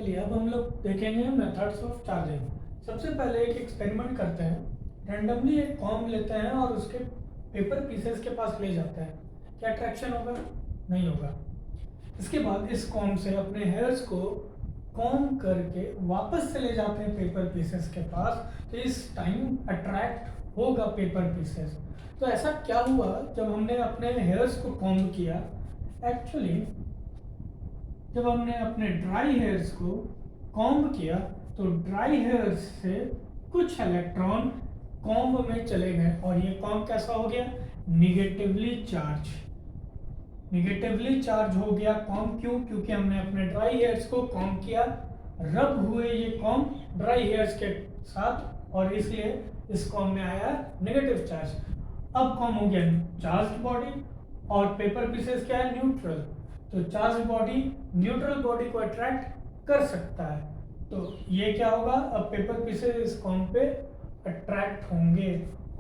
चलिए अब हम लोग देखेंगे मेथड्स ऑफ चार्जिंग। सबसे पहले एक एक्सपेरिमेंट करते हैं। रैंडमली एक कॉम्ब लेते हैं और उसके पेपर पीसेस के पास ले जाते हैं। क्या अट्रैक्शन होगा? नहीं होगा। इसके बाद इस कॉम्ब से अपने हेयर्स को कॉम्ब करके वापस चले जाते हैं पेपर पीसेस के पास, तो इस टाइम अट्रैक्ट होगा पेपर पीसेस। तो ऐसा क्या हुआ जब हमने अपने हेयर्स को कॉम्ब किया? एक्चुअली जब हमने अपने ड्राई हेयर्स को कॉम्ब किया तो ड्राई हेयर्स से कुछ इलेक्ट्रॉन कॉम्ब में चले गए और ये कॉम्ब कैसा हो गया? Negatively charge. निगेटिवली चार्ज हो गया कॉम्ब। क्यों? क्योंकि हमने अपने ड्राई हेयर्स को कॉम्ब किया, रब हुए ये कॉम्ब ड्राई हेयर्स के साथ और इसलिए इस कॉम्ब में आया नेगेटिव चार्ज। अब कॉम्ब हो गया चार्ज बॉडी और पेपर पीसेस क्या है? न्यूट्रल। तो चार्ज बॉडी न्यूट्रल बॉडी को अट्रैक्ट कर सकता है, तो ये क्या होगा? अब पेपर पीसेस इस कॉम्ब पे अट्रैक्ट होंगे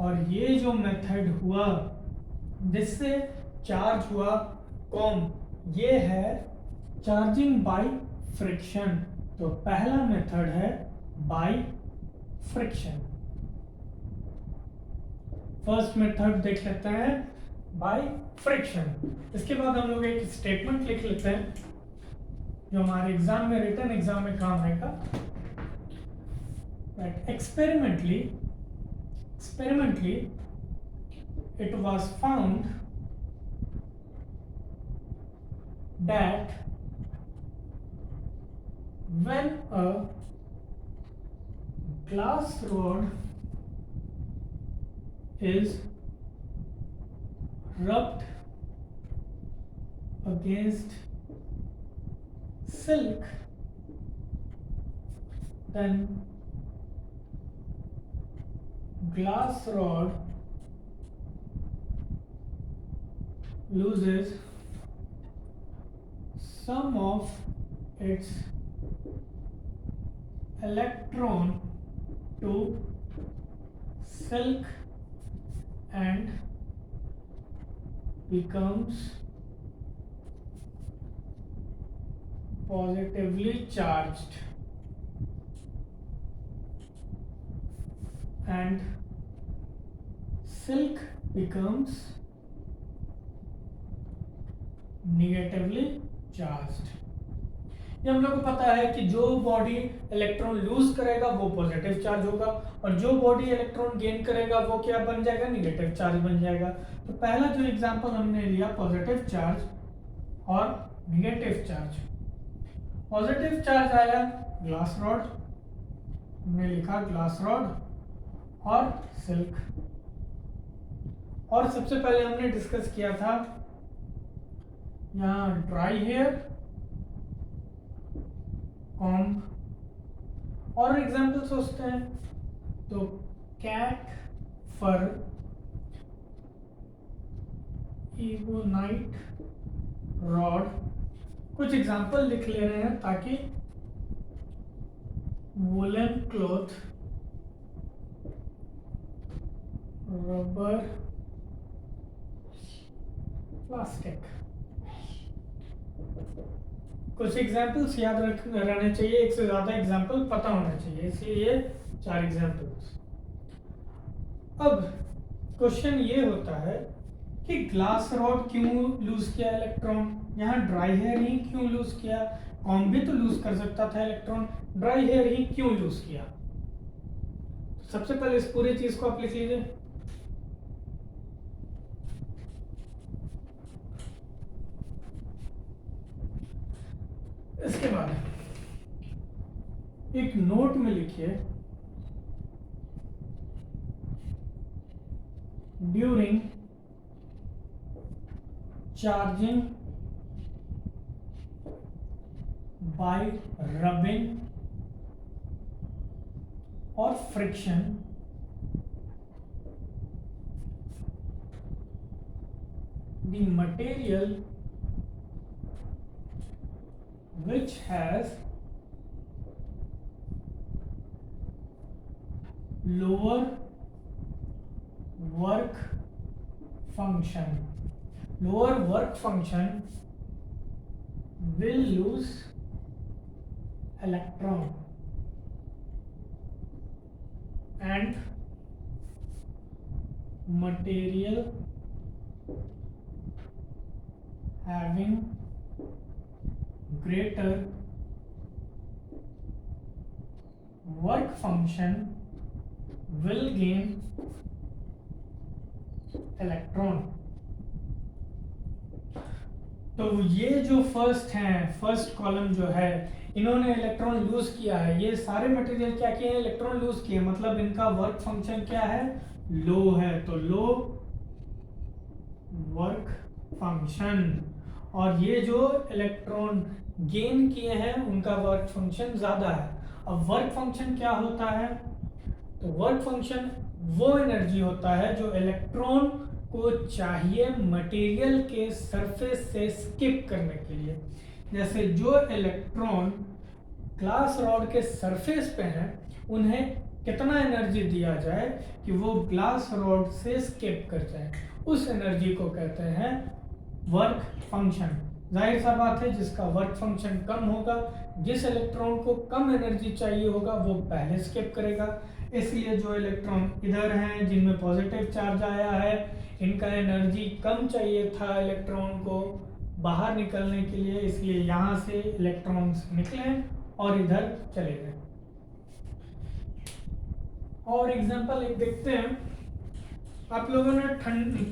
और ये जो मेथड हुआ जिससे चार्ज हुआ कॉम्ब, ये है चार्जिंग बाय फ्रिक्शन। तो पहला मेथड है बाय फ्रिक्शन। फर्स्ट मेथड देख लेते हैं बाय फ्रिक्शन। इसके बाद हम लोग एक स्टेटमेंट लिख लेते हैं जो हमारे एग्जाम में, रिटन एग्जाम में काम आएगा। That experimentally it was found that when a glass rod is rubbed against silk, then glass rod loses some of its electron to silk and becomes positively charged, and silk becomes negatively charged। ये हम लोग को पता है कि जो body electron lose करेगा वो पॉजिटिव चार्ज होगा और जो बॉडी इलेक्ट्रॉन गेन करेगा वो क्या बन जाएगा? निगेटिव चार्ज बन जाएगा। तो पहला जो एग्जांपल हमने लिया पॉजिटिव चार्ज और निगेटिव चार्ज। पॉजिटिव चार्ज आया ग्लास रॉड, हमने लिखा ग्लास रॉड और सिल्क। और सबसे पहले हमने डिस्कस किया था यहाँ ड्राई हेयर, कॉम्ब और एग्जाम्पल सोचते हैं तो कैट फर, इबोनाइट रॉड। कुछ एग्जाम्पल लिख ले रहे हैं ताकि वुलन क्लॉथ, रबर, प्लास्टिक। कुछ एग्जाम्पल्स याद रहने चाहिए, एक से ज्यादा एग्जाम्पल पता होना चाहिए, इसलिए ये 4 एग्जाम्पल्स। अब क्वेश्चन ये होता है कि ग्लास रॉड क्यों लूज किया इलेक्ट्रॉन? यहाँ ड्राई हेयर ही क्यों लूज किया? कॉम्ब भी तो लूज कर सकता था इलेक्ट्रॉन, ड्राई हेयर ही क्यों लूज किया? सबसे पहले इस पूरी चीज को आप लिख लीजिए। इसके बाद एक नोट में लिखिए ड्यूरिंग चार्जिंग बाय रबिंग और friction the material which has lower work function will lose electron and material having greater work function will gain electron। तो ये जो फर्स्ट कॉलम जो है, इन्होंने इलेक्ट्रॉन लूज किया है। ये सारे मटेरियल क्या किए हैं? इलेक्ट्रॉन लूज किए, मतलब इनका वर्क फंक्शन क्या है? लो है, तो लो वर्क फंक्शन। और ये जो इलेक्ट्रॉन गेन किए हैं उनका वर्क फंक्शन ज्यादा है। अब वर्क फंक्शन क्या होता है? तो वर्क फंक्शन वो एनर्जी होता है जो इलेक्ट्रॉन को चाहिए मटेरियल के सरफेस से स्किप करने के लिए। जैसे जो इलेक्ट्रॉन ग्लास रॉड के सरफेस पे हैं, उन्हें कितना एनर्जी दिया जाए कि वो ग्लास रॉड से स्किप कर जाए, उस एनर्जी को कहते हैं वर्क फंक्शन। जाहिर सा बात है, जिसका वर्क फंक्शन कम होगा, जिस इलेक्ट्रॉन को कम एनर्जी चाहिए होगा, वो पहले स्किप करेगा। इसलिए जो इलेक्ट्रॉन इधर हैं जिनमें पॉजिटिव चार्ज आया है, इनका एनर्जी कम चाहिए था इलेक्ट्रॉन को बाहर निकलने के लिए, इसलिए यहाँ से इलेक्ट्रॉन्स निकले और इधर चले गए। और एग्जांपल एक देखते हैं। आप लोगों ने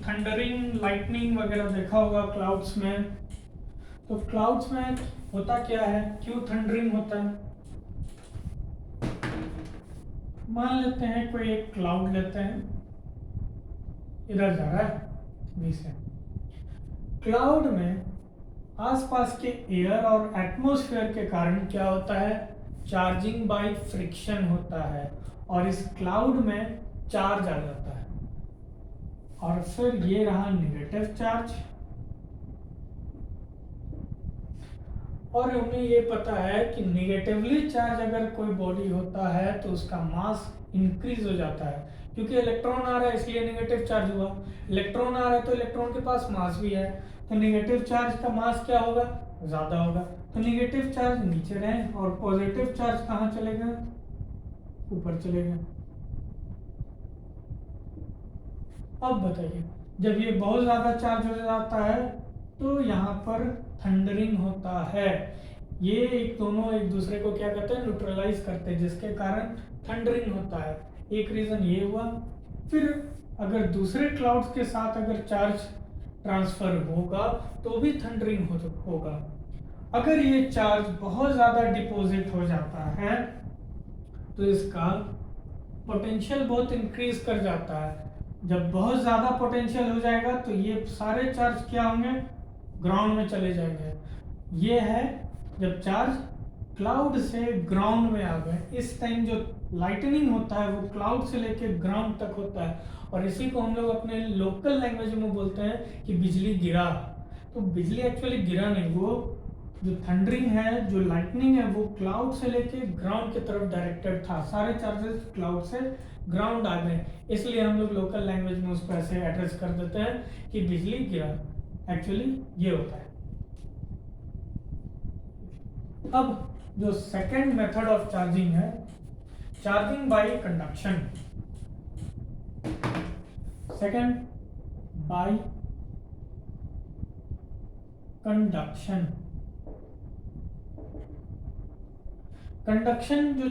थंडरिंग, लाइटनिंग वगैरह देखा होगा क्लाउड्स में। तो क्लाउड्स में होता क्या है, क्यों थंडरिंग होता है? मान लेते हैं कोई एक क्लाउड लेते हैं, इधर जा रहा है बी से। क्लाउड में आसपास के एयर और एटमॉस्फेयर के कारण क्या होता है? चार्जिंग बाय फ्रिक्शन होता है, और इस क्लाउड में चार्ज आ जाता है। और फिर ये रहा नेगेटिव चार्ज। और हमें ये पता है कि नेगेटिवली चार्ज अगर कोई बॉडी होता है तो उसका मास इंक्रीज हो जाता है, क्योंकि इलेक्ट्रॉन आ रहा है इसलिए नेगेटिव चार्ज हुआ। इलेक्ट्रॉन आ रहा है तो इलेक्ट्रॉन के पास मास भी है, तो नेगेटिव चार्ज का मास क्या होगा? ज्यादा होगा। तो नेगेटिव चार्ज नीचे रहे और पॉजिटिव चार्ज कहाँ चले गए? ऊपर चले गए। अब बताइए, जब ये बहुत ज्यादा चार्ज हो जाता है तो यहाँ पर थंडरिंग होता है। ये दोनों एक दूसरे को क्या कहते हैं? न्यूट्रलाइज करते हैं, जिसके कारण थंडरिंग होता है। एक रीजन ये हुआ। फिर अगर दूसरे क्लाउड्स के साथ अगर चार्ज ट्रांसफर होगा तो भी थंडरिंग होगा। अगर ये चार्ज बहुत ज्यादा डिपॉजिट हो जाता है तो इसका पोटेंशियल बहुत इंक्रीज कर जाता है। जब बहुत ज्यादा पोटेंशियल हो जाएगा तो ये सारे चार्ज क्या होंगे? ग्राउंड में चले जाएंगे। ये है जब चार्ज क्लाउड से ग्राउंड में आ गए। इस टाइम जो लाइटनिंग होता है वो क्लाउड से लेकर ग्राउंड तक होता है, और इसी को हम लोग अपने लोकल लैंग्वेज में बोलते हैं कि बिजली गिरा। तो बिजली एक्चुअली गिरा नहीं, वो जो थंडरिंग है, जो लाइटनिंग है, वो क्लाउड से लेके ग्राउंड की तरफ डायरेक्टेड था। सारे चार्जेस क्लाउड से ग्राउंड आ गए, इसलिए हम लोग लोकल लैंग्वेज में उसको ऐसे एड्रेस कर देते हैं कि बिजली गिरा। एक्चुअली ये होता है। अब जो सेकेंड मेथड ऑफ चार्जिंग है, charging by conduction. Second by conduction. Conduction जो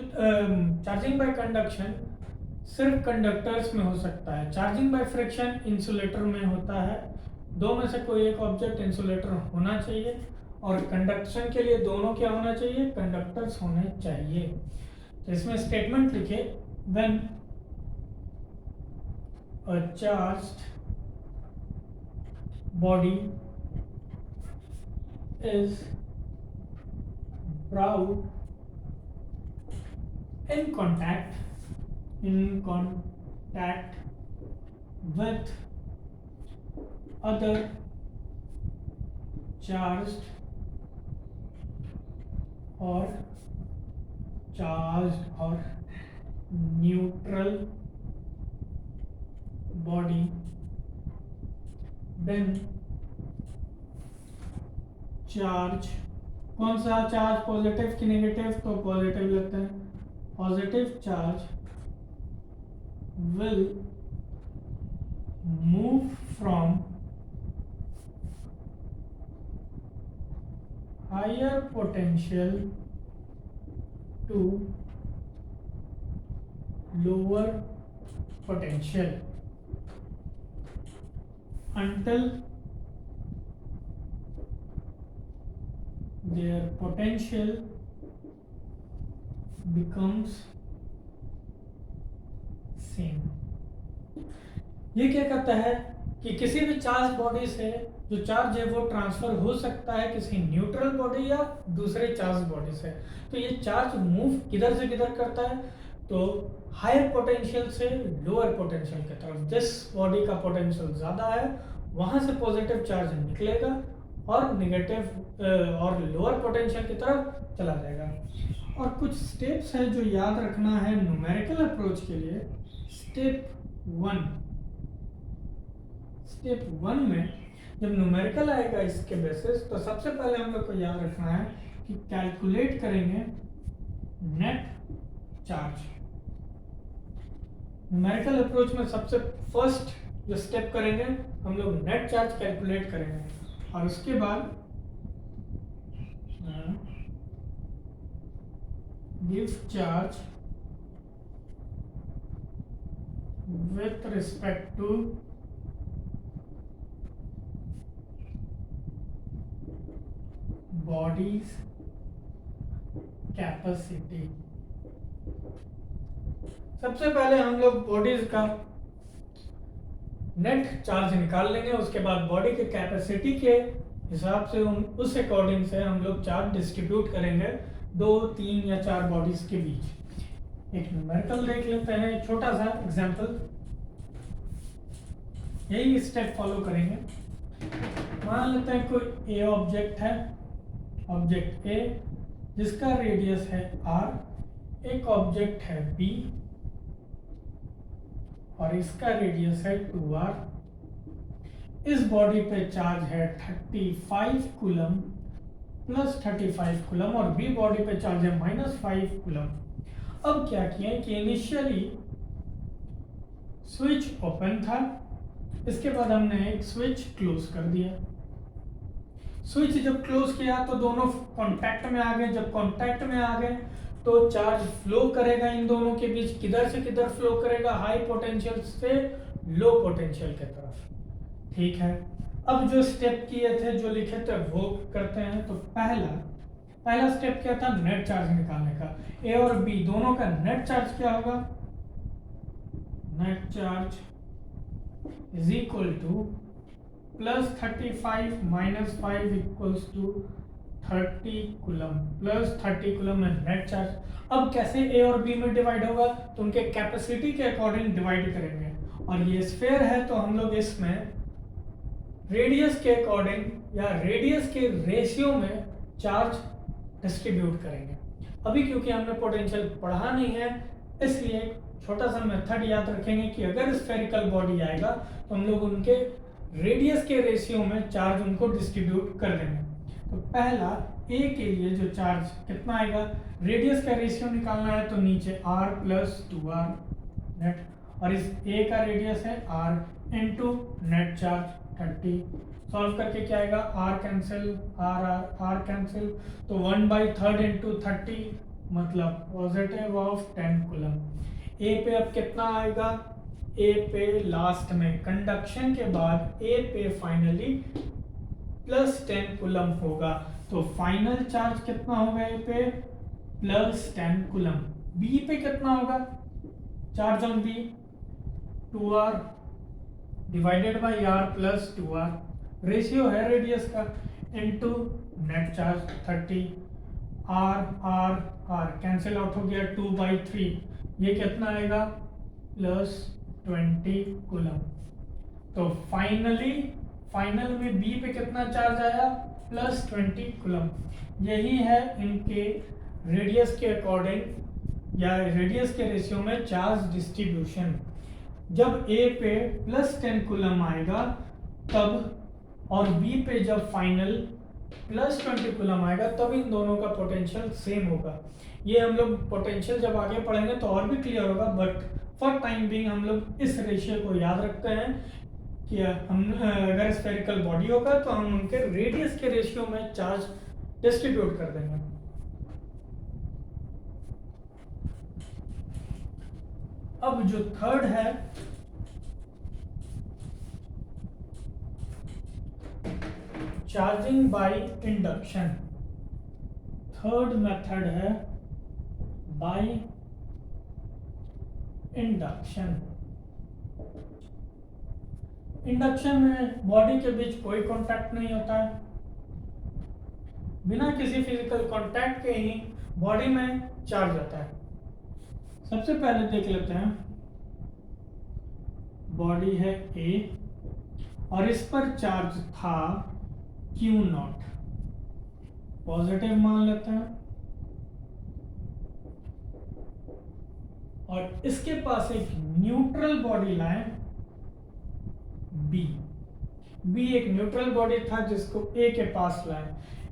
चार्जिंग बाय कंडक्शन सिर्फ कंडक्टर्स में हो सकता है। चार्जिंग बाय फ्रिक्शन इंसुलेटर में होता है। दो में से कोई एक ऑब्जेक्ट इंसुलेटर होना चाहिए, और कंडक्शन के लिए दोनों क्या होना चाहिए? कंडक्टर्स होने चाहिए। तो इसमें स्टेटमेंट लिखे, when a charged body is brought in contact with other charged or neutral body, then charge कौन सा चार्ज, पॉजिटिव कि नेगेटिव? तो पॉजिटिव लेते हैं। Positive charge will move from higher potential to lower potential until their potential becomes same। ये क्या कहता है कि किसी भी चार्ज बॉडी से जो चार्ज है वो ट्रांसफर हो सकता है किसी न्यूट्रल बॉडी या दूसरे चार्ज बॉडी से। तो ये चार्ज मूव किधर से किधर करता है? तो हायर पोटेंशियल से लोअर पोटेंशियल की तरफ। जिस बॉडी का पोटेंशियल ज़्यादा है वहाँ से पॉजिटिव चार्ज निकलेगा और नेगेटिव और लोअर पोटेंशियल की तरफ चला जाएगा। और कुछ स्टेप्स है जो याद रखना है न्यूमेरिकल अप्रोच के लिए। स्टेप वन में जब न्यूमेरिकल आएगा इसके बेसिस, तो सबसे पहले हम लोग को याद रखना है कि कैलकुलेट करेंगे नेट चार्ज। न्यूमेरिकल अप्रोच में सबसे फर्स्ट जो स्टेप करेंगे हम लोग नेट चार्ज कैलकुलेट करेंगे, और उसके बाद give charge with respect two bodies capacity. सबसे पहले हम लोग बॉडीज का नेट चार्ज निकाल लेंगे, उसके बाद बॉडी के कैपेसिटी के हिसाब से उस अकॉर्डिंग से हम लोग चार्ज डिस्ट्रीब्यूट करेंगे 2, 3 या 4 बॉडीज के बीच। एक न्यूमेरिकल देख लेते हैं, छोटा सा एग्जांपल। यही स्टेप फॉलो करेंगे। मान लेते हैं कोई ए ऑब्जेक्ट है, ऑब्जेक्ट ए जिसका रेडियस है r, एक ऑब्जेक्ट है बी और इसका रेडियस है 2r। इस बॉडी पे चार्ज है 35 कूलम प्लस 35 कूलम और बी बॉडी पे चार्ज है -5 कूलम। अब क्या किया कि इनिशियली स्विच ओपन था, इसके बाद हमने एक स्विच क्लोज कर दिया। स्विच जब क्लोज किया तो दोनों कांटेक्ट में आ गए। जब कांटेक्ट में आ गए तो चार्ज फ्लो करेगा इन दोनों के बीच। किधर से किधर फ्लो करेगा? हाई पोटेंशियल से लो पोटेंशियल की तरफ। ठीक है, अब जो स्टेप किए थे, जो लिखे थे, वो करते हैं। तो पहला स्टेप क्या था? नेट चार्ज निकालने का। ए और बी दोनों का नेट चार्ज क्या होगा? Net charge is equal to +35 -5 equals to 30 coulomb plus 30 coulomb में नेट चार्ज। अब कैसे ए और बी में डिवाइड होगा? तो उनके कैपेसिटी के अकॉर्डिंग डिवाइड करेंगे। और ये स्फीयर है तो हम लोग इसमें रेडियस के अकॉर्डिंग या रेडियस के रेशियो में चार्ज डिस्ट्रीब्यूट करेंगे। अभी क्योंकि हमने पोटेंशियल पढ़ा नहीं है, इसलिए छोटा सा मेथड याद रखेंगे कि अगर स्फेरिकल बॉडी आएगा तो हम लोग उनके रेडियस के रेशियो में चार्ज उनको डिस्ट्रीब्यूट कर देंगे। तो पहला ए के लिए जो चार्ज कितना आएगा? रेडियस का रेशियो निकालना है तो नीचे r + 2r नेट, और इस ए का रेडियस है r into net charge 30। Solve करके क्या आएगा? r कैंसिल, r कैंसिल, तो 1/3 इंटू 30 मतलब पॉजिटिव ऑफ 10 कूलम। ए पे अब कितना आएगा? ए पे लास्ट में कंडक्शन के बाद ए पे फाइनली +10 कूलम होगा। तो फाइनल चार्ज कितना होगा? ए पे +10 कूलम। बी पे कितना होगा? Charge on B 2r divided by r + 2r, ratio है रेडियस का, into net charge 30। r cancel out हो गया, 2/3, ये कितना आएगा? +20 कूलम। तो फाइनल में बी पे कितना चार्ज आया? +20 कूलम। यही है इनके रेडियस के अकॉर्डिंग या रेडियस के रेशियो में चार्ज डिस्ट्रीब्यूशन। जब ए पे +10 कूलम आएगा तब, और बी पे जब फाइनल प्लस 20 कूलम आएगा, तब इन दोनों का पोटेंशियल सेम होगा। ये हम लोग पोटेंशियल जब आगे पढ़ेंगे तो और भी क्लियर होगा, बट फॉर टाइम बिंग हम लोग इस रेशियो को याद रखते हैं कि हम अगर स्फेरिकल बॉडी होगा तो हम उनके रेडियस के रेशियो में चार्ज डिस्ट्रीब्यूट कर देंगे। अब जो थर्ड है, charging by induction. Third method है बाय इंडक्शन। इंडक्शन में बॉडी के बीच कोई कांटेक्ट नहीं होता है, बिना किसी फिजिकल कांटेक्ट के ही बॉडी में चार्ज आता है। सबसे पहले देख लेते हैं, बॉडी है ए और इस पर चार्ज था Q0, पॉजिटिव मान लेते हैं, और इसके पास एक न्यूट्रल बॉडी लाइन B एक न्यूट्रल बॉडी था जिसको A के पास लाए।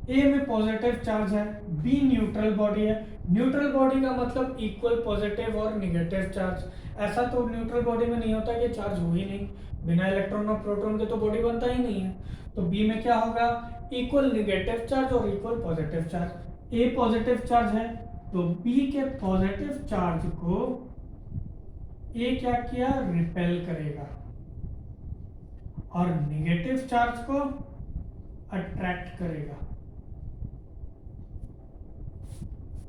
A में पॉजिटिव चार्ज है, B न्यूट्रल बॉडी है। न्यूट्रल बॉडी का मतलब इक्वल पॉजिटिव और निगेटिव चार्ज। ऐसा तो न्यूट्रल बॉडी में नहीं होता कि चार्ज हो ही नहीं, बिना इलेक्ट्रॉन और प्रोटॉन के तो बॉडी बनता ही नहीं है। तो B में क्या होगा, इक्वल निगेटिव चार्ज और equal positive charge. A positive charge है तो B के पॉजिटिव चार्ज को A क्या किया, रिपेल करेगा, और निगेटिव चार्ज को अट्रैक्ट करेगा।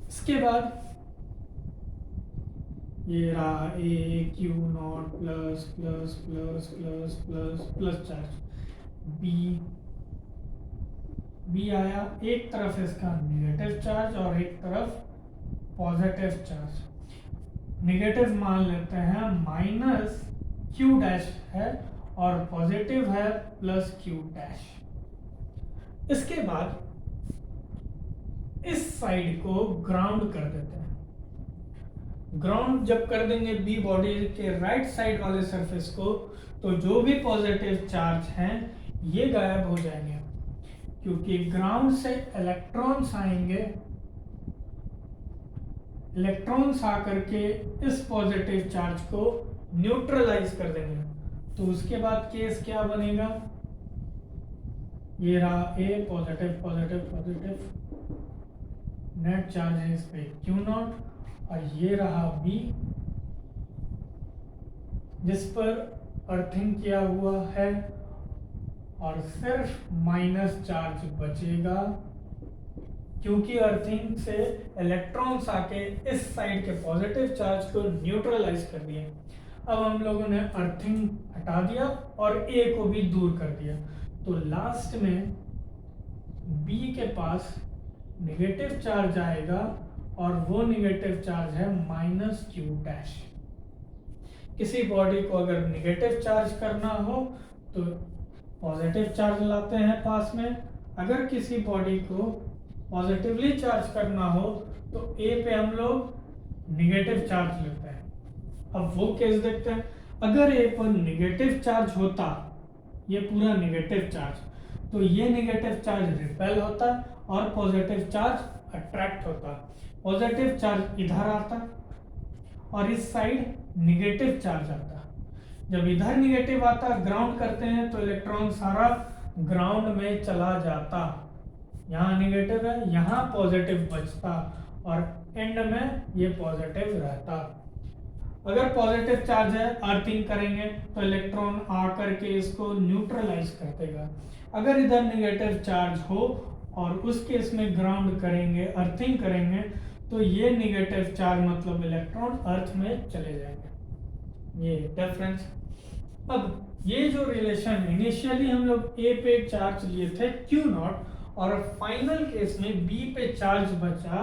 इसके बाद ये रहा AQ0 plus plus plus plus plus plus charge, B आया, एक तरफ इसका निगेटिव चार्ज और एक तरफ पॉजिटिव चार्ज। निगेटिव मान लेते हैं माइनस Q डैश है और पॉजिटिव है प्लस Q डैश। इसके बाद इस साइड को ग्राउंड कर देते हैं। ग्राउंड जब कर देंगे बी बॉडी के राइट साइड वाले सरफेस को, तो जो भी पॉजिटिव चार्ज हैं ये गायब हो जाएंगे, क्योंकि ग्राउंड से इलेक्ट्रॉन्स आएंगे। इलेक्ट्रॉन्स आकर के इस पॉजिटिव चार्ज को न्यूट्रलाइज कर देंगे। तो उसके बाद केस क्या बनेगा, ये रहा A positive positive positive, net charge है इस पे Q0, और ये रहा B जिस पर अर्थिंग किया हुआ है, और सिर्फ माइनस चार्ज बचेगा क्योंकि अर्थिंग से इलेक्ट्रॉन्स आके इस साइड के पॉजिटिव चार्ज को न्यूट्रलाइज कर दिए। अब हम लोगों ने अर्थिंग हटा दिया और A को भी दूर कर दिया, तो लास्ट में B के पास निगेटिव चार्ज आएगा, और वो निगेटिव चार्ज है माइनस Q डैश। किसी बॉडी को अगर निगेटिव चार्ज करना हो तो पॉजिटिव चार्ज लाते हैं पास में, अगर किसी बॉडी को पॉजिटिवली चार्ज करना हो तो A पे हम लोग निगेटिव चार्ज लेते हैं। अब वो केस देखते हैं, अगर A पर निगेटिव चार्ज होता, ये पूरा निगेटिव चार्ज, तो ये निगेटिव चार्ज रिपेल होता और पॉजिटिव चार्ज अट्रैक्ट होता। पॉजिटिव चार्ज इधर आता और इस साइड निगेटिव चार्ज आता। जब इधर निगेटिव आता, ग्राउंड करते हैं तो इलेक्ट्रॉन सारा ग्राउंड में चला जाता। यहाँ निगेटिव है, यहाँ पॉजिटिव बचता, और एंड में ये पॉजिटिव रहता। अगर पॉजिटिव चार्ज है, अर्थिंग करेंगे तो इलेक्ट्रॉन आकर के इसको न्यूट्रलाइज कर देगा। अगर इधर निगेटिव चार्ज हो और उस केस में ग्राउंड करेंगे, अर्थिंग करेंगे, तो ये निगेटिव चार्ज मतलब इलेक्ट्रॉन अर्थ में चले जाएंगे। ये डिफरेंस। अब ये जो रिलेशन इनिशियली हम लोग A पे चार्ज लिए थे Q0, और फाइनल केस में B पे चार्ज बचा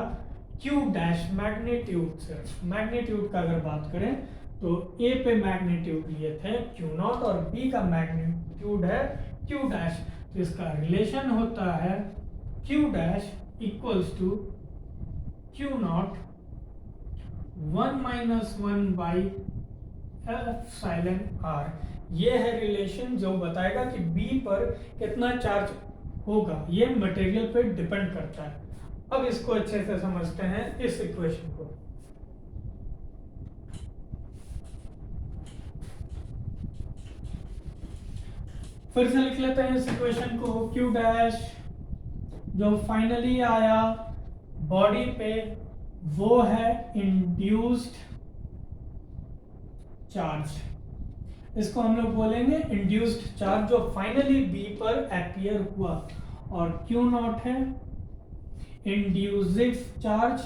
Q डैश मैग्नीट्यूड। सिर्फ मैग्नीट्यूड का अगर बात करें तो A पे मैग्नीट्यूड लिए थे Q0 और B का मैग्नीट्यूड है Q डैश। तो इसका रिलेशन होता है Q dash equals to Q0 1 - 1 by epsilon r। ये है रिलेशन जो बताएगा कि B पर कितना चार्ज होगा, ये मटेरियल पे डिपेंड करता है। अब इसको अच्छे से समझते हैं इस इक्वेशन को। फिर से लिख लेते हैं इस इक्वेशन को। Q डैश जो फाइनली आया बॉडी पे वो है इंड्यूस्ड चार्ज, इसको हम लोग बोलेंगे इंड्यूस्ड चार्ज जो फाइनली बी पर अपीयर हुआ। और Q नॉट है इंड्यूसिव चार्ज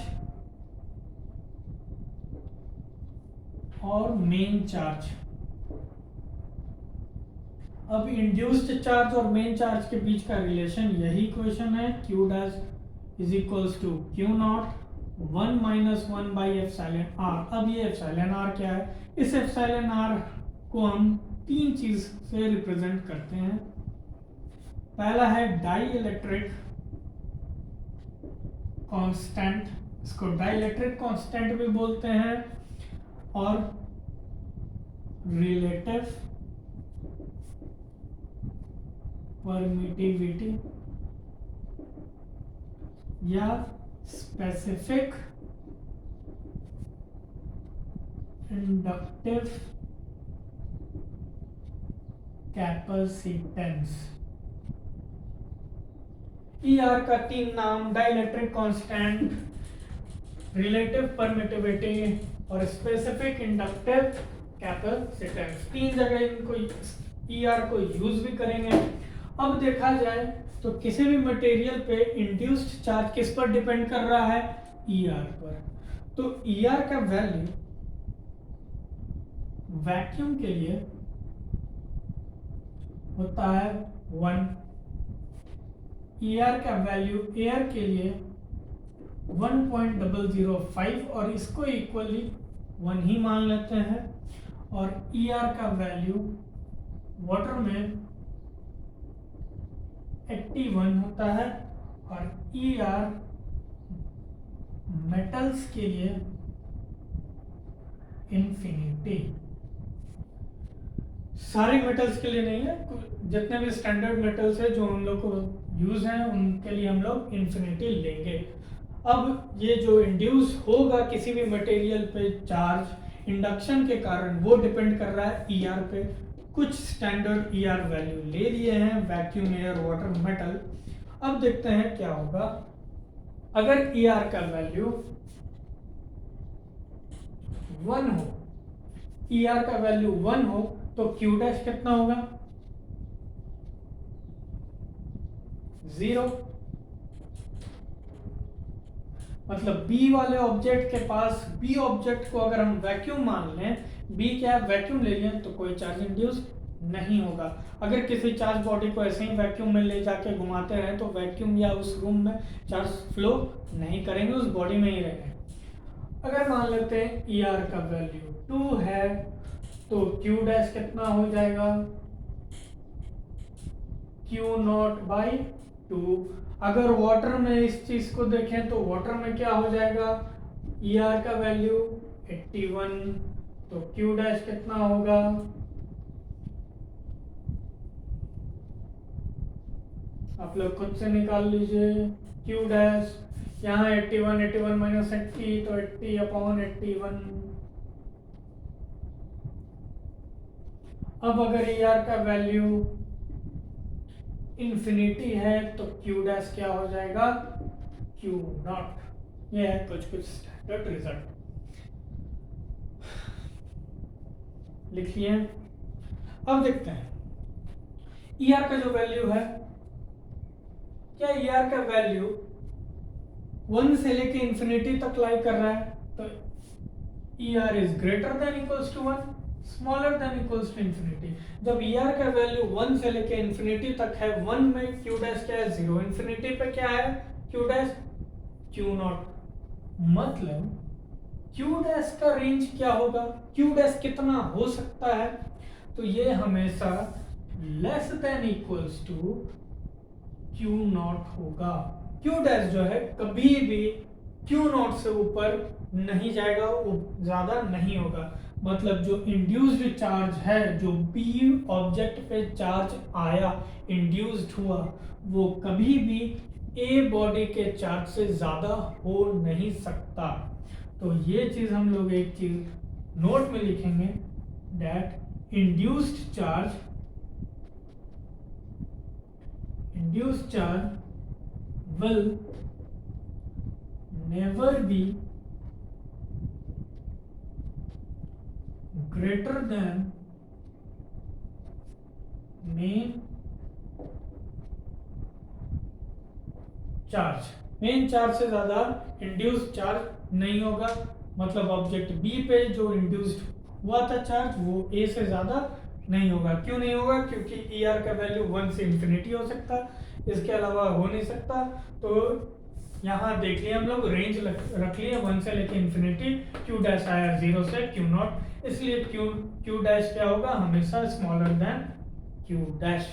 और मेन चार्ज। अब इंड्यूस्ड चार्ज और मेन चार्ज के बीच का रिलेशन यही इक्वेशन है। Q dash is equals to Q not 1 minus 1 by epsilon R. अब ये एप्सिलॉन आर क्या है? इस एप्सिलॉन आर को हम तीन चीज से रिप्रेजेंट करते हैं। पहला है डाई इलेक्ट्रिक कांस्टेंट, इसको डाई इलेक्ट्रिक कांस्टेंट भी बोलते हैं, और रिलेटिव परमिटिविटी या स्पेसिफिक इंडक्टिव कैपेसिटेंस। ER का तीन नाम डाइलेक्ट्रिक कांस्टेंट, रिलेटिव परमिटिविटी और स्पेसिफिक इंडक्टिव कैपेसिटेंस। तीन जगह इनको ER को यूज भी करेंगे। अब देखा जाए तो किसी भी मटेरियल पे इंड्यूस्ड चार्ज किस पर डिपेंड कर रहा है? ER पर। तो ER का वैल्यू वैक्यूम के लिए होता है 1, ER का वैल्यू एयर के लिए 1.005 और इसको इक्वली 1 ही मान लेते हैं। और ER का वैल्यू वाटर में 81 होता है और ER मेटल्स के लिए इन्फिनिटी। सारे मेटल्स के लिए नहीं है, जितने भी स्टैंडर्ड मेटल्स है जो हम लोग को यूज हैं उनके लिए हम लोग इन्फिनिटी लेंगे। अब ये जो इंड्यूस होगा किसी भी मटेरियल पे चार्ज इंडक्शन के कारण, वो डिपेंड कर रहा है ER पे। कुछ स्टैंडर्ड ER वैल्यू ले लिए हैं, वैक्यूम, एयर, वाटर, मेटल। अब देखते हैं क्या होगा अगर ER का वैल्यू 1 हो, ER का वैल्यू 1 हो तो Q डैश कितना होगा? 0। मतलब B वाले ऑब्जेक्ट के पास, B ऑब्जेक्ट को अगर हम वैक्यूम मान लें, B क्या है? वैक्यूम ले लें, तो कोई चार्ज इंड्यूस नहीं होगा। अगर किसी चार्ज बॉडी को ऐसे ही वैक्यूम में ले जाके घुमाते रहे तो वैक्यूम या उस रूम में चार्ज फ्लो नहीं करेंगे, उस बॉडी में ही रहेंगे। अगर मान लेते हैं ER का वैल्यू 2 है तो Q डैश कितना हो जाएगा? Q not by 2। अगर वाटर में इस चीज को देखें तो वाटर में क्या हो जाएगा? ER का वैल्यू 81 तो Q डैश कितना होगा? आप लोग खुद से निकाल लीजिए। Q डैश यहाँ 81 माइनस 80 तो 80 अपॉन 81। अब अगर ER का वैल्यू इन्फिनिटी है तो Q डैश क्या हो जाएगा? Q not. ये है कुछ स्टैंडर्ड रिजल्ट, लिख लिए। अब देखते हैं ER का जो वैल्यू है, क्या ER का वैल्यू 1 से लेके इन्फिनिटी तक लाई कर रहा है? तो ER is greater than equals to 1, smaller than equals to infinity. जब ER का वैल्यू 1 से लेके इन्फिनिटी तक है, 1 में Q डैश क्या है? 0। इन्फिनिटी पे क्या है? Q dash Q not. मतलब Q डैश का रेंज क्या होगा? Q डैश कितना हो सकता है? तो ये हमेशा less than equals to Q not होगा। Q डैश जो है कभी भी Q नॉट से ऊपर नहीं जाएगा, वो ज्यादा नहीं होगा। मतलब जो इंड्यूस्ड चार्ज है, जो बी ऑब्जेक्ट पे चार्ज आया, इंड्यूस्ड हुआ, वो कभी भी ए बॉडी के चार्ज से ज़्यादा हो नहीं सकता। तो ये चीज़ हम लोग एक चीज़ नोट में लिखेंगे, that induced charge will never be greater than main charge. Main charge से ज्यादा इंड्यूस्ड चार्ज नहीं होगा। मतलब ऑब्जेक्ट बी पे जो इंड्यूस्ड हुआ था चार्ज, वो ए से ज्यादा नहीं होगा। क्यों नहीं होगा? क्योंकि ई आर का वैल्यू 1 से इंफिनिटी हो सकता है, इसके अलावा हो नहीं सकता। तो यहाँ देख लिया हम लोग, रेंज रख लिया 1 से लेके इंफिनिटी, क्यू डैश आया 0 से क्यू नॉट, इसलिए क्यू डैश क्या होगा? हमेशा स्मॉलर देन क्यू डैश।